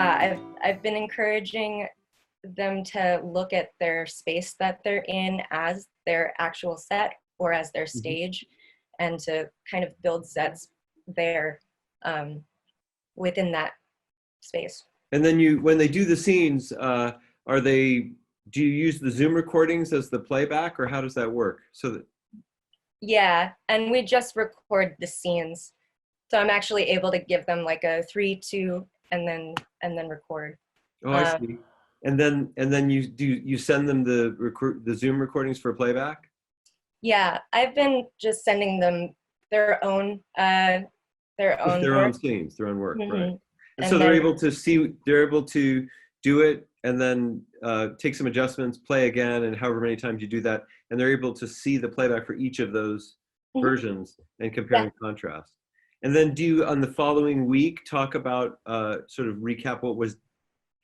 yeah, I've been encouraging them to look at their space that they're in as their actual set or as their Mhm. stage, and to kind of build sets there within that space. And then when they do the scenes, do you use the Zoom recordings as the playback, or how does that work? So that, Yeah, and we just record the scenes. So I'm actually able to give them like a 3-2 and then record. oh, I Um, see. And then you send them the Zoom recordings for playback? yeah, I've been just sending them their own uh, their Just own their own work. scenes, their own work, right? Hmm. And so And then they're able to do it and then take some adjustments, play again, and however many times you do that, and they're able to see the playback for each of those mhm, versions and compare yeah, and contrast. And then do you, on the following week, talk about sort of recap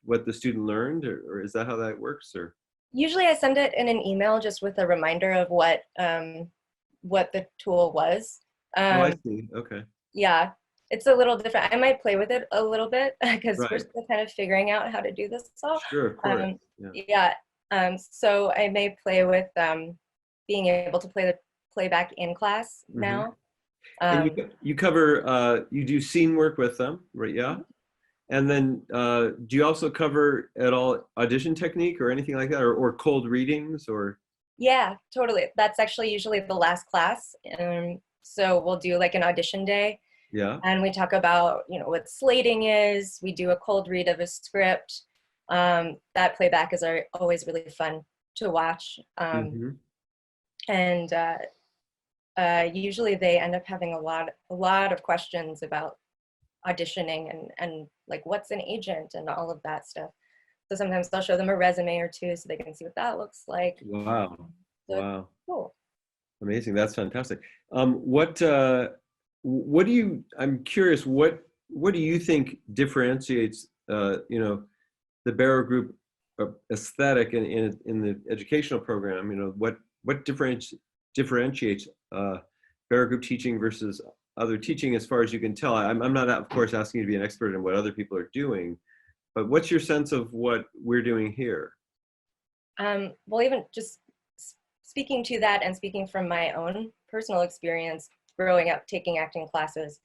what the student learned, or is that how that works? Or usually I send it in an email just with a reminder of what the tool was. oh, I Um, see. Okay, yeah, it's a little different. I might play with it a little bit because we're right. still kind of figuring out how to do this all. Sure, of course. Um, Yeah. yeah, so I may play with being able to play the playback in class Hmm. now. And Um, you cover you do scene work with them, right? Yeah. And then do you also cover at all audition technique or anything like that, or cold readings, or yeah, totally. That's actually usually the last class. So we'll do like an audition day, yeah? and we talk about what slating is. We do a cold read of a script. That playback is always really fun to watch. Hmm. And usually they end up having a lot of questions about auditioning and like what's an agent and all of that stuff. So sometimes I'll show them a resume or two so they can see what that looks like. Wow, So wow, cool. amazing. That's fantastic. What do you? I'm curious. What do you think differentiates the Barrow Group aesthetic in the educational program? What differentiates Barrow Group teaching versus other teaching, as far as you can tell? I'm not, of course, asking you to be an expert in what other people are doing, but what's your sense of what we're doing here? Well, even just speaking to that and speaking from my own personal experience growing up taking acting classes,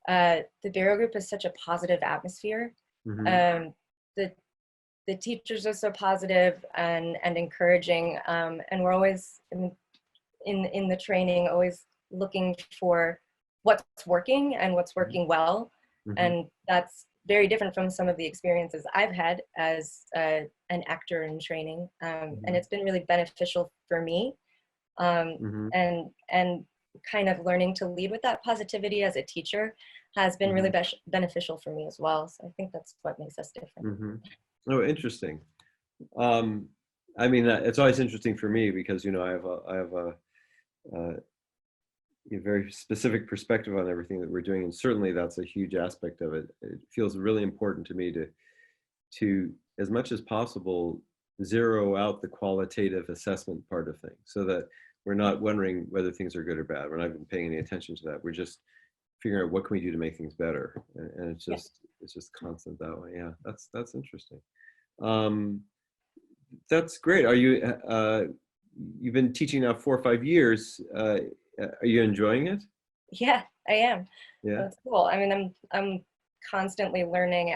the Barrow Group is such a positive atmosphere. Hmm. Um, the the teachers are so positive and encouraging, and we're always in the training always looking for what's working and what's working well, Hmm. and that's very different from some of the experiences I've had as an actor in training, and Hmm. it's been really beneficial for me, um, Hmm. and kind of learning to lead with that positivity as a teacher has been really Hmm. beneficial for me as well. So I think that's what makes us different. Hmm. Oh, interesting. Um, I mean, it's always interesting for me because uh, a very specific perspective on everything that we're doing, and certainly that's a huge aspect of it. It feels really important to me to as much as possible zero out the qualitative assessment part of things, so that we're not wondering whether things are good or bad. We're not even paying any attention to that. We're just figuring out what can we do to make things better, and Yeah. it's just constant that way. Yeah, that's interesting. Um, that's great. You've been teaching now 4 or 5 years. Are you enjoying it? Yeah, I am. Yeah. That's cool. I mean, I'm constantly learning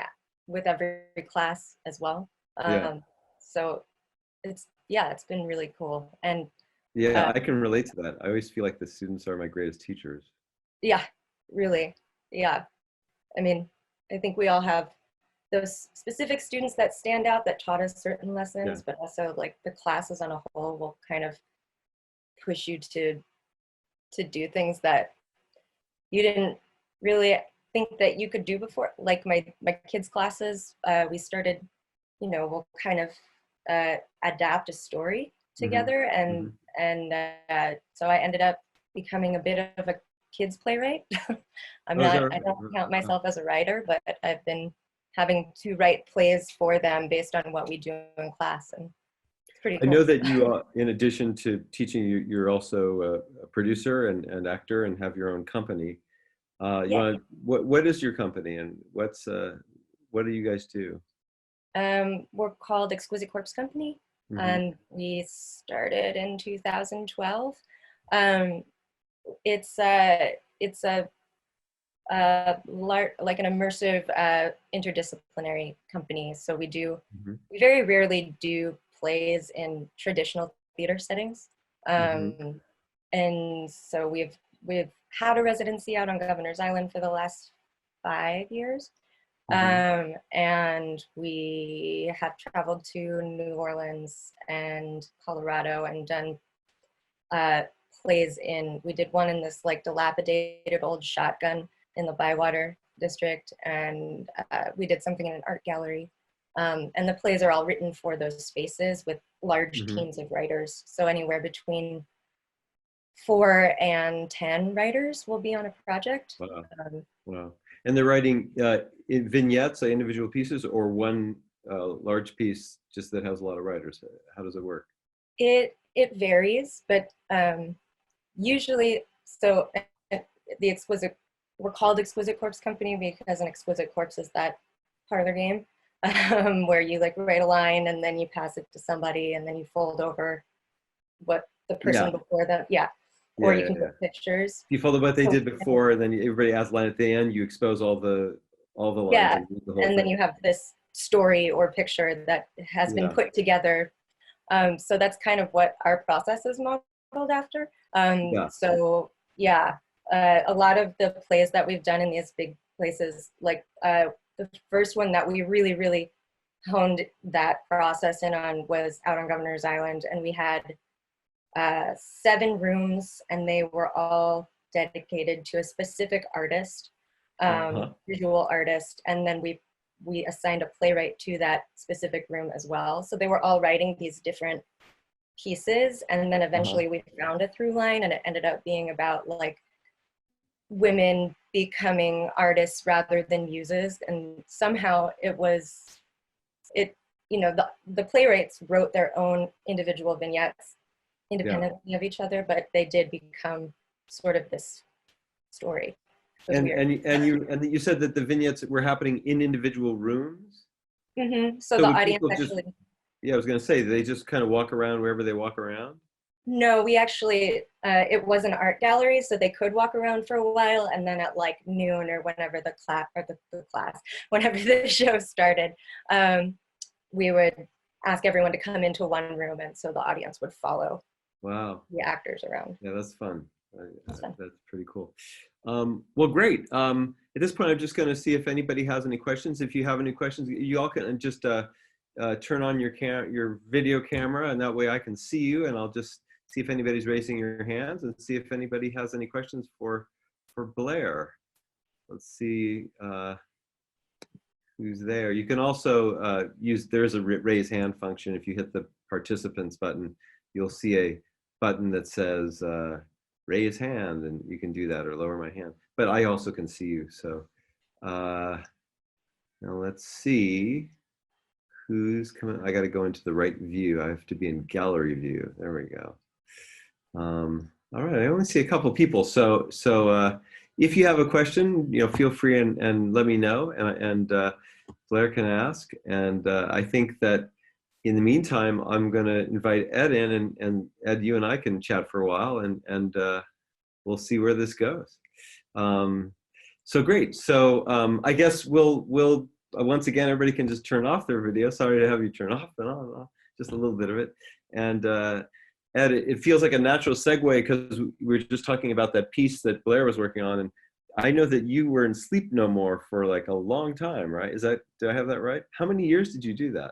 with every class as well. Yeah. So it's been really cool. And Yeah, uh, I can relate to that. I always feel like the students are my greatest teachers. yeah, really, yeah. I mean, I think we all have those specific students that stand out that taught us certain Yeah. lessons, but also like the classes on a whole will kind of push you to do things that you didn't really think that you could do before. Like my kids' classes, we started, we'll kind of adapt a story Hmm. together, and Hmm. so I ended up becoming a bit of a kids playwright. Oh, is that I don't right? count Wow. myself as a writer, but I've been having to write plays for them based on what we do in class, and it's pretty I know cool. that you, in addition to teaching, you're also a producer and actor and have your own company. You Yeah. want what is your company and what do you guys do? We're called Exquisite Corpse Company, Mm-hmm. and we started in 2012. Um, it's a like an immersive interdisciplinary company. So Mm-hmm. we very rarely do plays in traditional theater settings. Mm-hmm. And so we've had a residency out on Governor's Island for the last 5 years. Mm-hmm. And we have traveled to New Orleans and Colorado and done uh, plays we did one in this like dilapidated old shotgun in the Bywater district, and we did something in an art gallery. And the plays are all written for those spaces with large Mm-hmm. teams of writers. So anywhere between 4 and 10 writers will be on a project. Wow. Um, Wow. And they're writing in vignettes, individual pieces, or one large piece just that has a lot of writers. How does it work? it varies, but usually, so the exquisite, we're called Exquisite Corpse Company because an exquisite corpse is that parlor game where you like write a line and then you pass it to somebody and then you fold over what the person Yeah. before them, yeah, or Yeah, you yeah, can yeah. put pictures. You follow what they So, did before, and then everybody adds a line at the end. You expose all the lines yeah, and read the whole and then thing. you have this story or picture that has been Yeah. put together. So that's kind of what our process is modeled after. Yeah. So yeah, a lot of the plays that we've done in these big places, like the first one that we really, really honed that process in on was out on Governor's Island, and we had 7 rooms, and they were all dedicated to a specific artist, Uh-huh. visual artist, and then we assigned a playwright to that specific room as well. So they were all writing these different pieces, and then Uh-huh. eventually we found a through line, and it ended up being about like women becoming artists rather than muses. And somehow it the playwrights wrote their own individual vignettes Yeah. independently of each other, but they did become sort of this story. It was And weird. you said that the vignettes were happening in individual rooms. So So the would audience people just, actually, yeah, I was going to say, they just kind of walk around wherever they walk around? no, we actually, it was an art gallery, so they could walk around for a while, and then at like noon or whenever whenever the show started, we would ask everyone to come into one room, and so the audience would follow Wow. the actors around. Yeah, that's fun. That's fun. That's pretty cool. Well, great. At this point, I'm just going to see if anybody has any questions. If you have any questions, you all can just turn on your video camera, and that way I can see you, and I'll just see if anybody's raising your hands and see if anybody has any questions for Blaire. Let's see who's there. You can also there's a raise hand function. If you hit the participants button, you'll see a button that says raise hand, and you can do that, or lower my hand. But I also can see you. So now let's see who's coming. I got to go into the right view. I have to be in gallery view. There we go. All right, I only see a couple people. So if you have a question, feel free and let me know, and Blaire can ask. And I think that in the meantime, I'm going to invite Ed in, and Ed, you and I can chat for a while, and we'll see where this goes. So great. So I guess we'll once again, everybody can just turn off their video. Sorry to have you turn off and on, just a little bit of it. And Ed, it feels like a natural segue because we were just talking about that piece that Blaire was working on, and I know that you were in Sleep No More for like a long time, right? Do I have that right? How many years did you do that?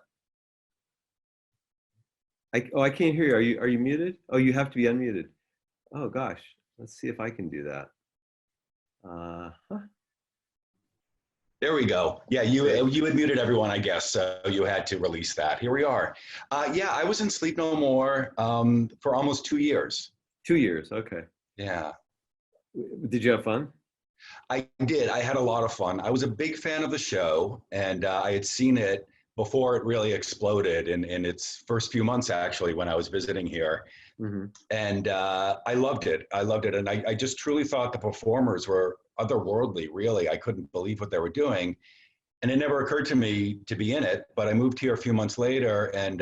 I can't hear you. Are you muted? Oh, you have to be unmuted. Oh gosh, let's see if I can do that. Huh? There we go. Yeah, you had muted everyone, I guess, so you had to release that. Here we are. Yeah, I was in Sleep No More for almost 2 years. 2 years, okay. Yeah. Did you have fun? I did. I had a lot of fun. I was a big fan of the show, and I had seen it before it really exploded in its first few months, actually, when I was visiting here. Mm-hmm. And I loved it. And I just truly thought the performers were otherworldly, really. I couldn't believe what they were doing. and it never occurred to me to be in it, but I moved here a few months later, and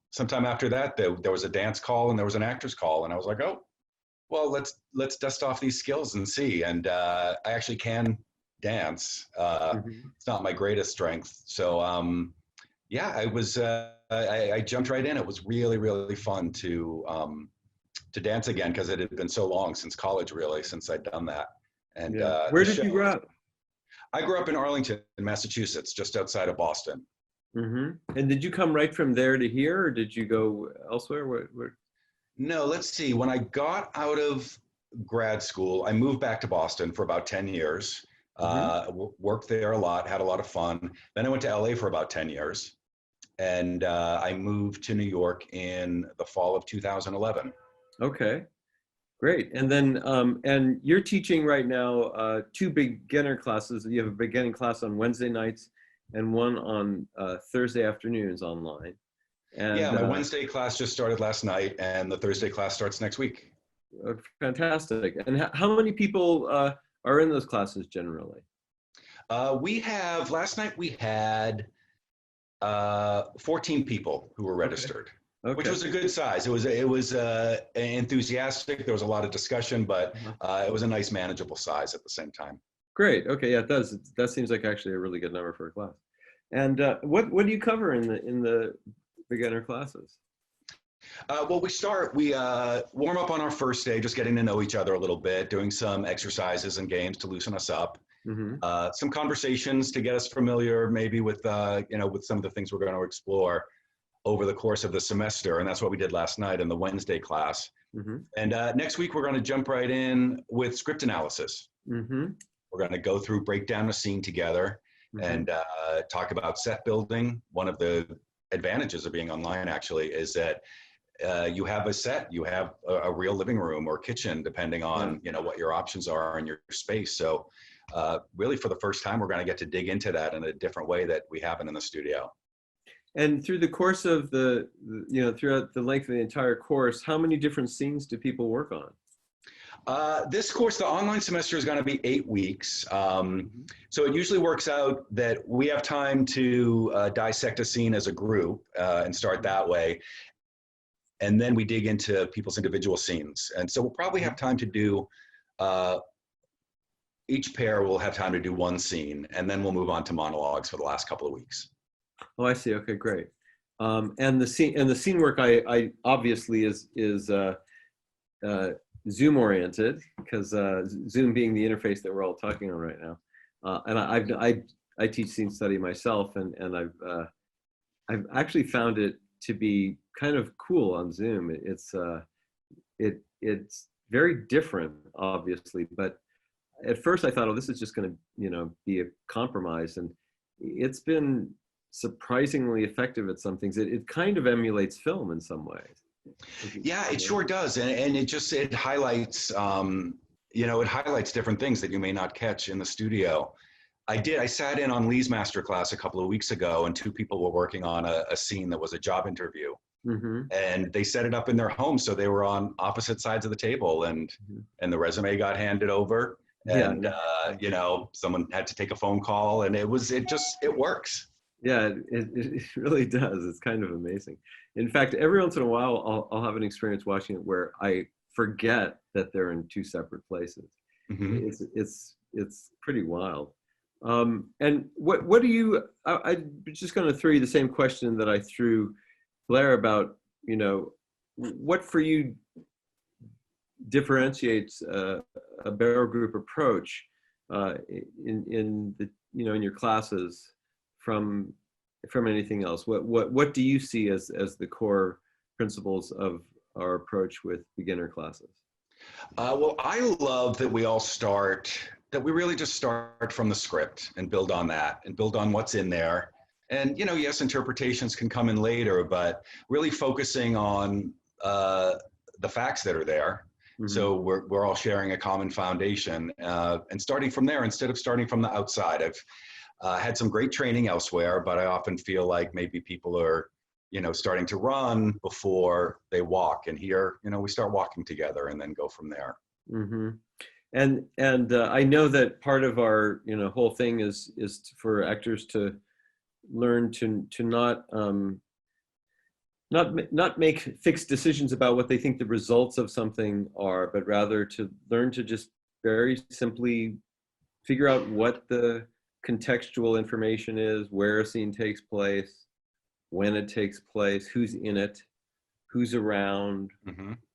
sometime after that, there was a dance call and there was an actor's call, and I was like, oh, well, let's dust off these skills and see. And I actually can dance. It's not my greatest strength, so yeah, I jumped right in. It was really, really fun to dance again, because it had been so long since college, really, since I'd done that. And where did you grow up? I grew up in Arlington, Massachusetts, just outside of Boston. And did you come right from there to here, or did you go elsewhere? Where? No, let's see. When I got out of grad school, I moved back to Boston for about 10 years. Worked there a lot, had a lot of fun. Then I went to LA for about 10 years. And I moved to New York in the fall of 2011. Okay, great. And then, and you're teaching right now 2 beginner classes. You have a beginning class on Wednesday nights and one on Thursday afternoons online. And, yeah, my Wednesday class just started last night, and the Thursday class starts next week. Fantastic. And how many people are in those classes generally? Last night we had 14 people who were registered, which was a good size. It was enthusiastic. There was a lot of discussion, but it was a nice, manageable size at the same time. Great. Okay. Yeah, it does. That seems like actually a really good number for a class. And what do you cover in the beginner classes? Well, we warm up on our first day, just getting to know each other a little bit, doing some exercises and games to loosen us up. Some conversations to get us familiar, maybe with with some of the things we're going to explore over the course of the semester, and that's what we did last night in the Wednesday class. And next week we're going to jump right in with script analysis. We're going to go through, break down a scene together, and talk about set building. One of the advantages of being online, actually, is that you have a set, you have a real living room or kitchen, depending on what your options are in your space. So really, for the first time, we're going to get to dig into that in a different way that we haven't in the studio. And through the course of throughout the length of the entire course, how many different scenes do people work on? This course, the online semester, is going to be 8 weeks. So it usually works out that we have time to dissect a scene as a group and start that way. And then we dig into people's individual scenes. And so we'll probably have time to do, each pair will have time to do 1 scene, and then we'll move on to monologues for the last couple of weeks. Oh, I see. Okay, great. And the scene work, I obviously is Zoom oriented, because Zoom being the interface that we're all talking on right now. And I teach scene study myself, and I've actually found it to be kind of cool on Zoom. It's very different, obviously, but at first I thought, oh, this is just going to be a compromise, and it's been surprisingly effective at some things. It kind of emulates film in some ways. Yeah, it sure does, and it highlights it highlights different things that you may not catch in the studio. I sat in on Lee's masterclass a couple of weeks ago, and 2 people were working on a scene that was a job interview, and they set it up in their home, so they were on opposite sides of the table, and the resume got handed over, and someone had to take a phone call, and it works. Yeah, it really does. It's kind of amazing. In fact, every once in a while, I'll have an experience watching it where I forget that they're in 2 separate places. It's pretty wild. And what do you? I'm just going to throw you the same question that I threw Blaire about. What for you differentiates a barrel group approach in your classes from anything else? What do you see as the core principles of our approach with beginner classes? Well, I love that we really just start from the script and build on that and build on what's in there. And, yes, interpretations can come in later, but really focusing on the facts that are there. So we're all sharing a common foundation, and starting from there instead of starting from the outside. I've had some great training elsewhere, but I often feel like maybe people are, starting to run before they walk. And here, we start walking together and then go from there. I know that part of our whole thing is for actors to learn to not make fixed decisions about what they think the results of something are, but rather to learn to just very simply figure out what the contextual information is, where a scene takes place, when it takes place, who's in it, who's around,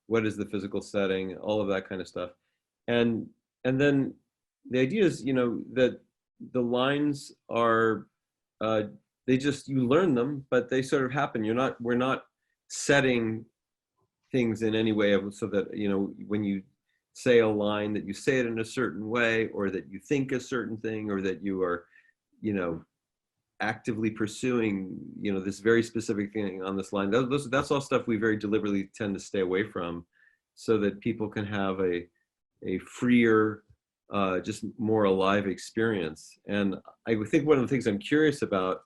what is the physical setting, all of that kind of stuff. And then the idea is, that the lines are, you learn them, but they sort of happen. We're not setting things in any way so that, when you say a line, that you say it in a certain way, or that you think a certain thing, or that you are, actively pursuing, this very specific thing on this line. That's all stuff we very deliberately tend to stay away from, so that people can have a freer, just more alive experience. And I would think one of the things I'm curious about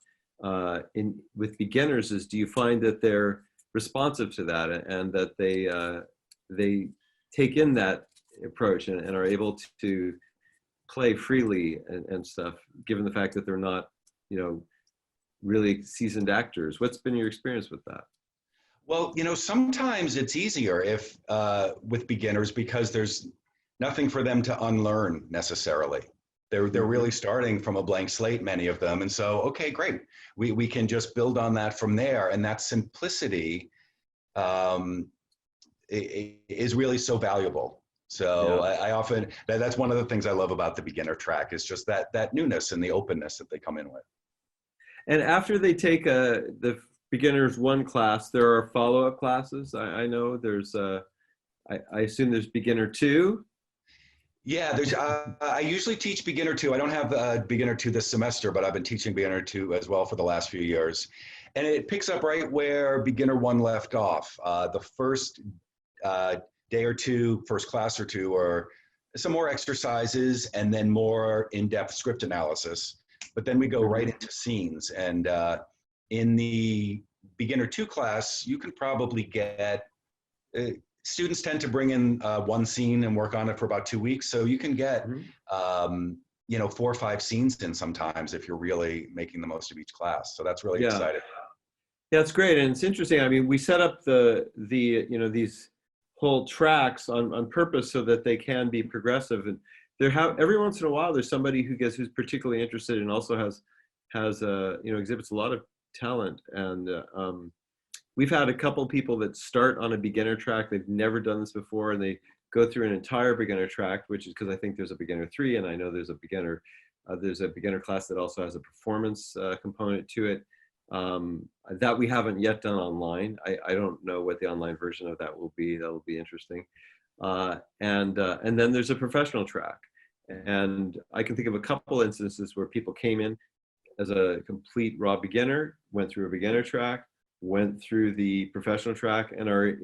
with beginners is, do you find that they're responsive to that, and that they take in that approach and are able to play freely and stuff, given the fact that they're not, really seasoned actors? What's been your experience with that? Well, sometimes it's easier if with beginners, because there's nothing for them to unlearn necessarily. They're really starting from a blank slate, many of them. And so, okay, great. We can just build on that from there. And that simplicity is really so valuable. So yeah. I often, that's one of the things I love about the beginner track, is just that newness and the openness that they come in with. And after they take the beginners 1 class, there are follow-up classes. I know there's, I assume there's beginner 2. Yeah, there's. I usually teach beginner 2. I don't have beginner 2 this semester, but I've been teaching beginner 2 as well for the last few years. And it picks up right where beginner 1 left off. The first day or two, first class or two, are some more exercises and then more in-depth script analysis. But then we go right into scenes. And in the beginner 2 class, you can probably get, students tend to bring in 1 scene and work on it for about 2 weeks. So you can get, 4 or 5 scenes in sometimes, if you're really making the most of each class. So that's really exciting. Yeah, it's great. And it's interesting. I mean, we set up these whole tracks on purpose so that they can be progressive. And every once in a while, there's somebody who's particularly interested and also has exhibits a lot of talent. And we've had a couple people that start on a beginner track. They've never done this before, and they go through an entire beginner track, which is because I think there's a beginner 3, and I know there's a beginner class that also has a performance component to it, that we haven't yet done online. I don't know what the online version of that will be. That will be interesting. And then there's a professional track. And I can think of a couple instances where people came in as a complete raw beginner, went through a beginner track, went through the professional track, and are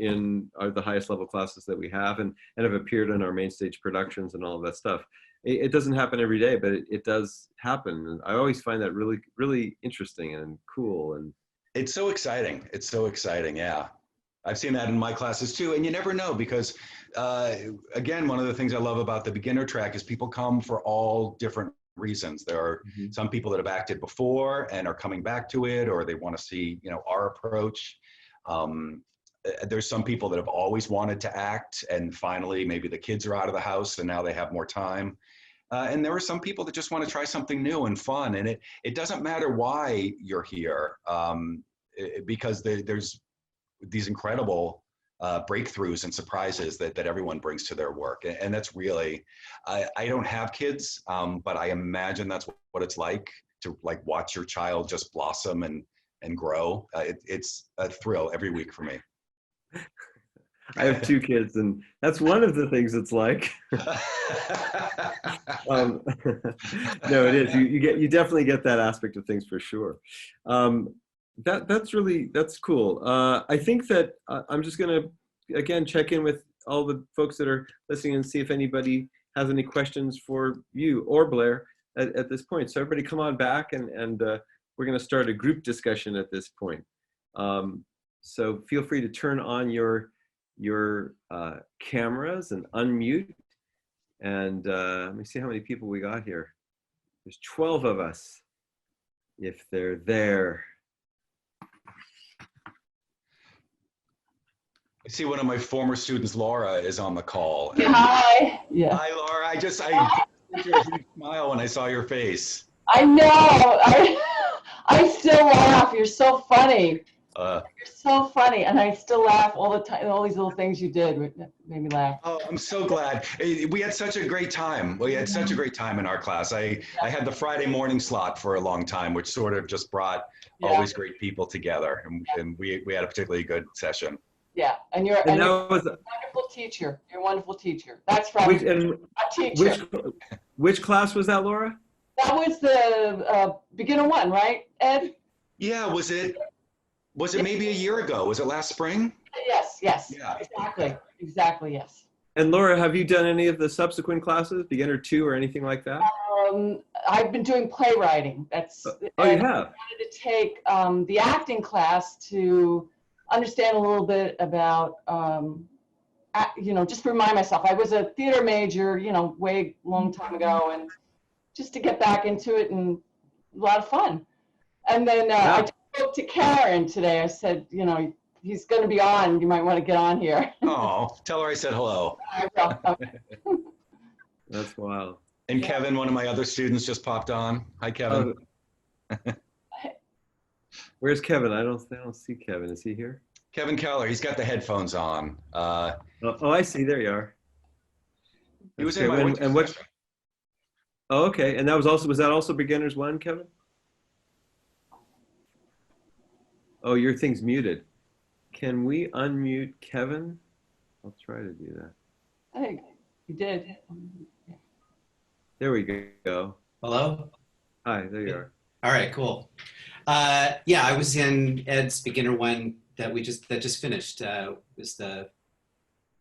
the highest level classes that we have, and have appeared in our main stage productions and all of that stuff. It doesn't happen every day, but it does happen. And I always find that really, really interesting and cool. And it's so exciting. It's so exciting. Yeah. I've seen that in my classes too. And you never know, because again, one of the things I love about the beginner track is people come for all different reasons. There are some people that have acted before and are coming back to it, or they want to see, our approach. There's some people that have always wanted to act, and finally maybe the kids are out of the house and now they have more time. And there are some people that just want to try something new and fun. And it doesn't matter why you're here, because there's these incredible breakthroughs and surprises that everyone brings to their work. And that's really, I don't have kids, but I imagine that's what it's like to watch your child just blossom and grow. It's a thrill every week for me. I have 2 kids, and that's one of the things it's like. No, it is. You definitely get that aspect of things for sure. That's cool. I think that I'm just going to again check in with all the folks that are listening and see if anybody has any questions for you or Blaire at this point. So everybody come on back, and we're going to start a group discussion at this point. So feel free to turn on your cameras and unmute And let me see how many people we got here. There's 12 of us, if they're there. I see one of my former students, Laura, is on the call. Hi. Yeah. Hi, Laura. I sent you a huge smile when I saw your face. I know. I still laugh. You're so funny. You're so funny, and I still laugh all the time. All these little things you did made me laugh. Oh, I'm so glad. We had such a great time. We had such a great time in our class. I had the Friday morning slot for a long time, which sort of just brought always great people together, and we had a particularly good session. Yeah, and you're a wonderful teacher. You're a wonderful teacher. That's right. A teacher. Which class was that, Laura? That was the beginner one, right, Ed? Yeah, was it maybe a year ago? Was it last spring? Yes, yes. Yeah. Exactly, yes. And Laura, have you done any of the subsequent classes, beginner 2 or anything like that? I've been doing playwriting. That's. Oh, you have? I wanted to take the acting class to understand a little bit about, just remind myself. I was a theater major, way long time ago, and just to get back into it, and a lot of fun. And then I spoke to Karen today. I said, he's going to be on. You might want to get on here. Oh, tell her I said hello. That's wild. And Kevin, one of my other students, just popped on. Hi, Kevin. Where's Kevin? I don't see Kevin. Is he here? Kevin Keller. He's got the headphones on. Oh, I see. There you are. He was in my and what? Oh, okay. And was that also beginners 1, Kevin? Oh, your thing's muted. Can we unmute Kevin? I'll try to do that. I think you did. There we go. Hello? Hi, there you are. All right, cool. Yeah, I was in Ed's beginner one that just finished. Was the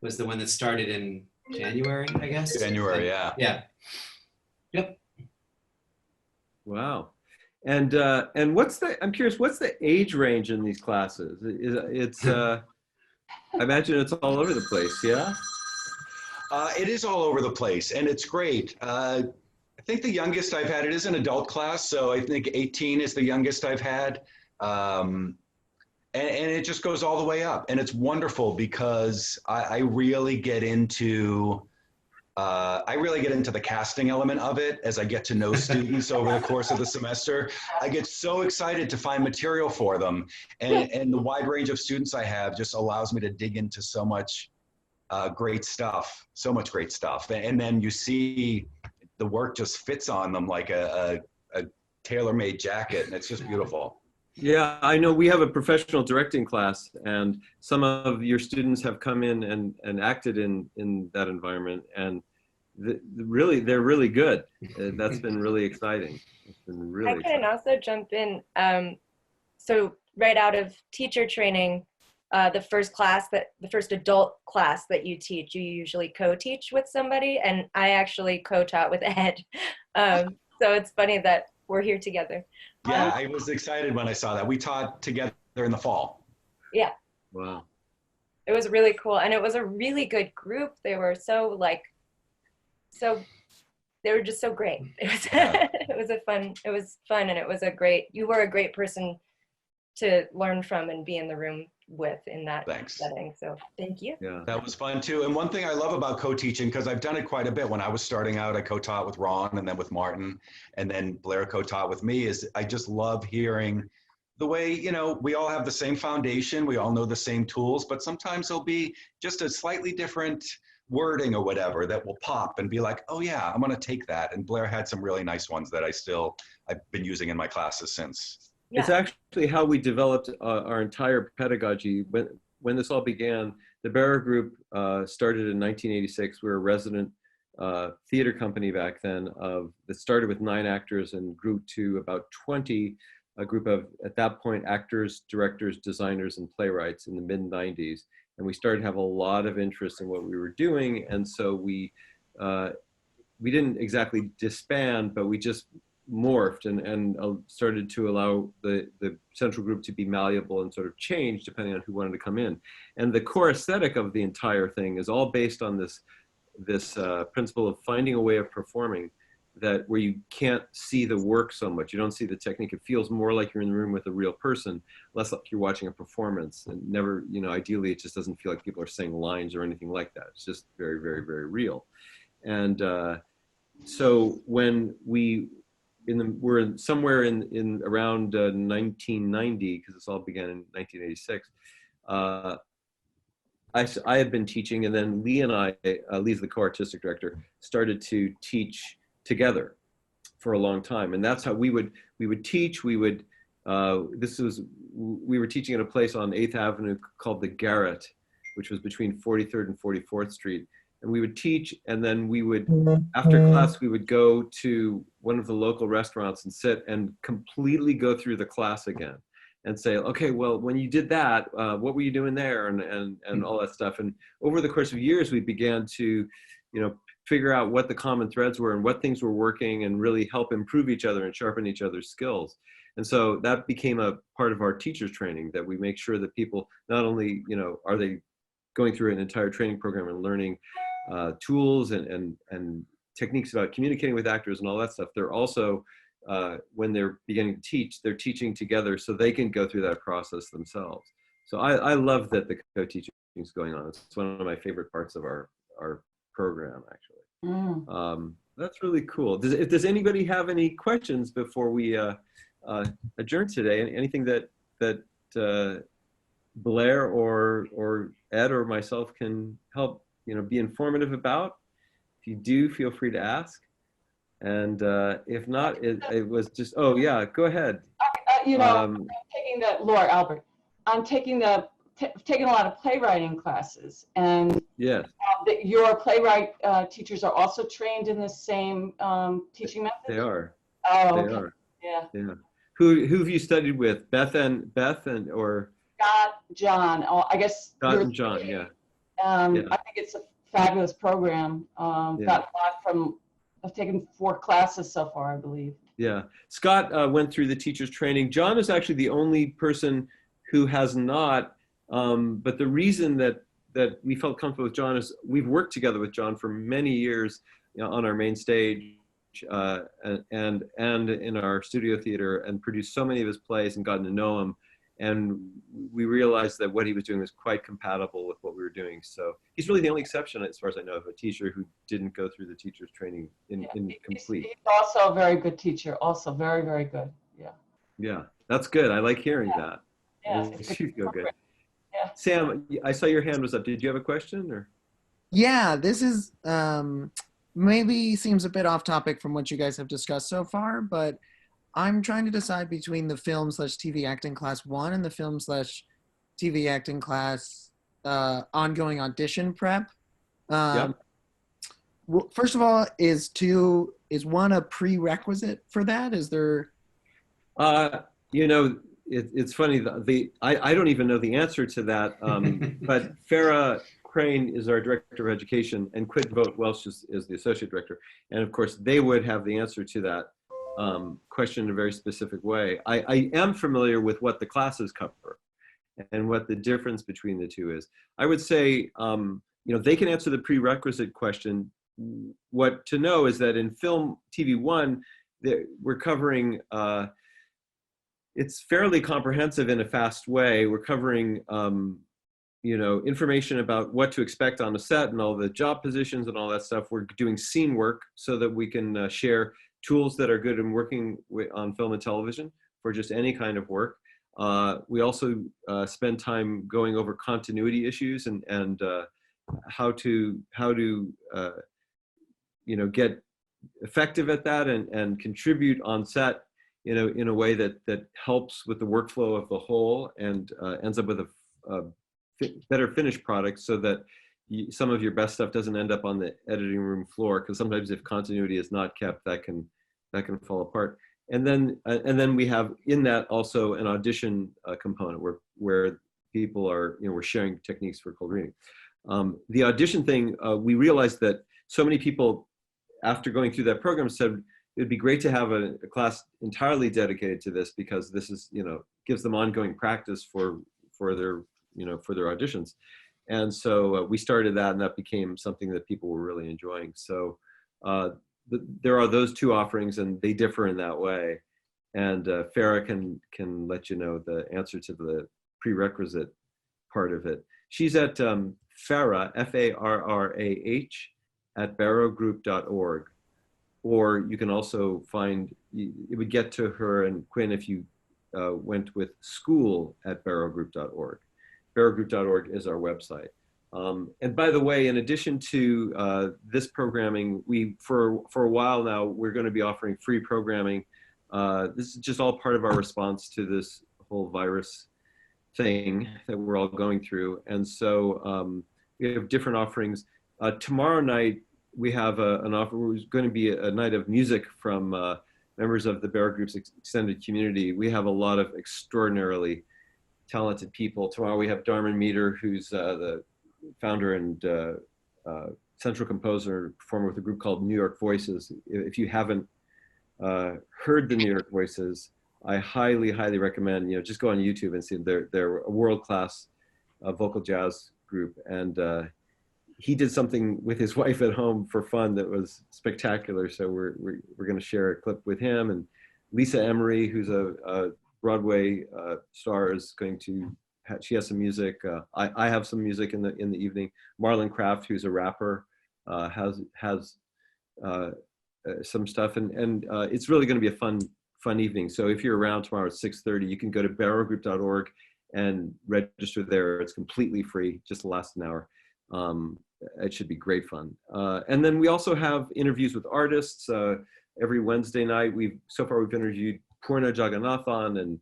one that started in January, I guess? January, yeah. Yeah. Yep. Wow. And I'm curious, what's the age range in these classes? I imagine it's all over the place, yeah? It is all over the place, and it's great. I think the youngest I've had, it is an adult class, so I think 18 is the youngest I've had. And it just goes all the way up. And it's wonderful because I really get into the casting element of it as I get to know students over the course of the semester. I get so excited to find material for them. And the wide range of students I have just allows me to dig into so much great stuff, so much great stuff. And then you see the work just fits on them like a tailor-made jacket, and it's just beautiful. Yeah, I know we have a professional directing class, and some of your students have come in and acted in that environment, and they're really good. That's been really exciting. It's been really I can also jump in. So right out of teacher training, the first adult class that you teach, you usually co-teach with somebody, and I actually co-taught with Ed. So it's funny that we're here together. Yeah, I was excited when I saw that. We taught together in the fall. Yeah. Wow. It was really cool, and it was a really good group. They were they were just so great. It was it was fun, and it was you were a great person to learn from and be in the room with in that setting. So thank you. Yeah, that was fun too. And one thing I love about co-teaching, because I've done it quite a bit. When I was starting out, I co-taught with Ron and then with Martin, and then Blaire co-taught with me. Is I just love hearing the way, we all have the same foundation, we all know the same tools, but sometimes there'll be just a slightly different wording or whatever that will pop and be like, oh yeah, I'm gonna take that. And Blaire had some really nice ones that I've been using in my classes since. Yeah. It's actually how we developed our entire pedagogy. When this all began, the Blaire Group started in 1986. We were a resident theater company back then that started with 9 actors and grew to about 20, a group of, at that point, actors, directors, designers, and playwrights in the mid-90s. And we started to have a lot of interest in what we were doing. And so we didn't exactly disband, but we just morphed and started to allow the central group to be malleable and sort of change depending on who wanted to come in. And the core aesthetic of the entire thing is all based on this this principle of finding a way of performing that where you can't see the work so much. You don't see the technique. It feels more like you're in the room with a real person, less like you're watching a performance. And never, you know, ideally, it just doesn't feel like people are saying lines or anything like that. It's just very, very, very real. And so when we're somewhere in around 1990, because this all began in 1986, I had been teaching, and then Lee and I, Lee's the co-artistic director, started to teach together for a long time. And that's how we would teach. We were teaching at a place on 8th Avenue called the Garret, which was between 43rd and 44th Street. And we would teach, and then we would, after class, we would go to one of the local restaurants and sit and completely go through the class again and say, okay, well, when you did that, what were you doing there? And all that stuff. And over the course of years, we began to, you know, figure out what the common threads were and what things were working and really help improve each other and sharpen each other's skills. And so that became a part of our teachers training, that we make sure that people not only, you know, are they going through an entire training program and learning tools and techniques about communicating with actors and all that stuff, they're also, when they're beginning to teach, they're teaching together so they can go through that process themselves. So I love that the co-teaching is going on. It's one of my favorite parts of our program, actually. That's really cool. Does anybody have any questions before we adjourn today? Anything that Blaire or Ed or myself can help, you know, be informative about? If you do, feel free to ask. And if not, it was just, oh yeah, go ahead. You know, I'm taking Laura Albert. I'm taking taking a lot of playwriting classes, and yes, your playwright teachers are also trained in the same teaching method. They are. Oh, they okay. are. Yeah. Yeah. Who have you studied with? Beth and or Scott, John. Oh, I guess. Scott and John. Yeah. I think it's a fabulous program. Got a lot from. I've taken 4 classes so far, I believe. Yeah. Scott went through the teacher's training. John is actually the only person who has not. But the reason that we felt comfortable with John is we've worked together with John for many years, you know, on our main stage and in our studio theater, and produced so many of his plays and gotten to know him. And we realized that what he was doing was quite compatible with what we were doing. So he's really the only exception, as far as I know, of a teacher who didn't go through the teacher's training in complete. He's also a very good teacher. Also very, very good. Yeah. Yeah, that's good. I like hearing that. Yeah. You feel good. Yeah. Sam, I saw your hand was up. Did you have a question or? Yeah, this is maybe seems a bit off topic from what you guys have discussed so far, but I'm trying to decide between the film/TV acting class 1 and the film/TV acting class ongoing audition prep. Yep. Well, first of all, is 1 a prerequisite for that? Is there? You know, it's funny. I don't even know the answer to that. But Farah Crane is our director of education, and Quint Vogt Welsh is the associate director. And of course, they would have the answer to that question in a very specific way. I am familiar with what the classes cover and what the difference between the two is. I would say, you know, they can answer the prerequisite question. What to know is that in film TV 1, we're covering, it's fairly comprehensive in a fast way. We're covering, you know, information about what to expect on the set and all the job positions and all that stuff. We're doing scene work so that we can share tools that are good in working on film and television for just any kind of work. We also spend time going over continuity issues and how to you know, get effective at that and contribute on set, you know, in a way that helps with the workflow of the whole and ends up with a better finished product, so that some of your best stuff doesn't end up on the editing room floor, because sometimes if continuity is not kept, that can fall apart. And then we have in that also an audition component where people are, you know, we're sharing techniques for cold reading. The audition thing, we realized that so many people, after going through that program, said it'd be great to have a class entirely dedicated to this, because this is, you know, gives them ongoing practice for their, you know, for their auditions. And so we started that, and that became something that people were really enjoying. So there are those two offerings, and they differ in that way. And Farah can let you know the answer to the prerequisite part of it. She's at Farah, F-A-R-R-A-H, at barrowgroup.org. Or you can also find, it would get to her and Quinn if you went with school@barrowgroup.org. Barrowgroup.org is our website. And by the way, in addition to this programming, for a while now, we're going to be offering free programming. This is just all part of our response to this whole virus thing that we're all going through. And so we have different offerings. Tomorrow night, we have an offer. It's going to be a night of music from members of the Barrow Group's extended community. We have a lot of extraordinarily talented people. Tomorrow we have Darman Meter, who's the founder and central composer and performer with a group called New York Voices. If you haven't heard the New York Voices, I highly, highly recommend, just go on YouTube and see them. They're a world-class vocal jazz group. And he did something with his wife at home for fun that was spectacular. So we're going to share a clip with him. And Lisa Emery, who's a Broadway star, is going to. She has some music. I have some music in the evening. Marlon Kraft, who's a rapper, has some stuff, and it's really going to be a fun evening. So if you're around tomorrow at 6:30, you can go to barrowgroup.org and register there. It's completely free, just lasts an hour. It should be great fun. And then we also have interviews with artists every Wednesday night. So far we've interviewed Purna Jagannathan, and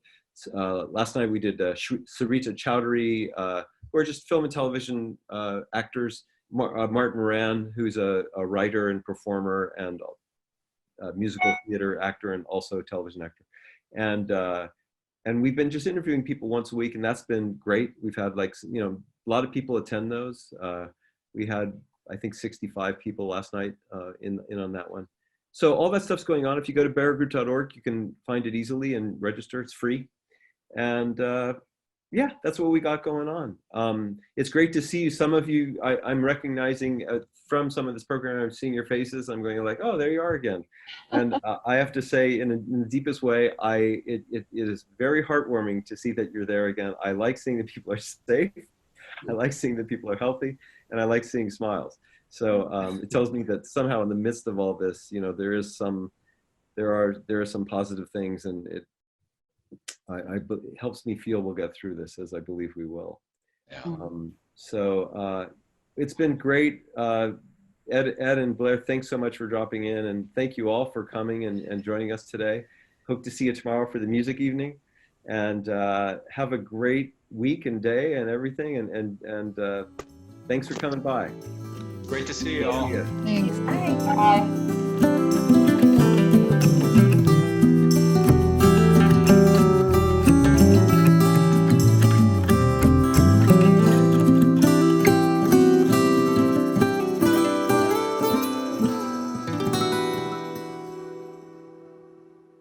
last night we did Sarita Chowdhury, who are just film and television actors. Martin Moran, who's a writer and performer and musical theater actor and also television actor. And we've been just interviewing people once a week, and that's been great. We've had a lot of people attend those. We had, I think, 65 people last night in on that one. So all that stuff's going on. If you go to barrowgroup.org, you can find it easily and register. It's free. And yeah, that's what we got going on. It's great to see you. Some of you, I'm recognizing from some of this program, I'm seeing your faces. I'm going like, oh, there you are again. And I have to say, in the deepest way, it is very heartwarming to see that you're there again. I like seeing that people are safe. I like seeing that people are healthy, and I like seeing smiles. So it tells me that somehow in the midst of all this, there are some positive things, and it helps me feel we'll get through this, as I believe we will. Yeah. So it's been great. Ed and Blaire, thanks so much for dropping in, and thank you all for coming and joining us today. Hope to see you tomorrow for the music evening, and have a great week and day and everything. And thanks for coming by. Great to see you all. Yeah. Thanks. Bye. Bye.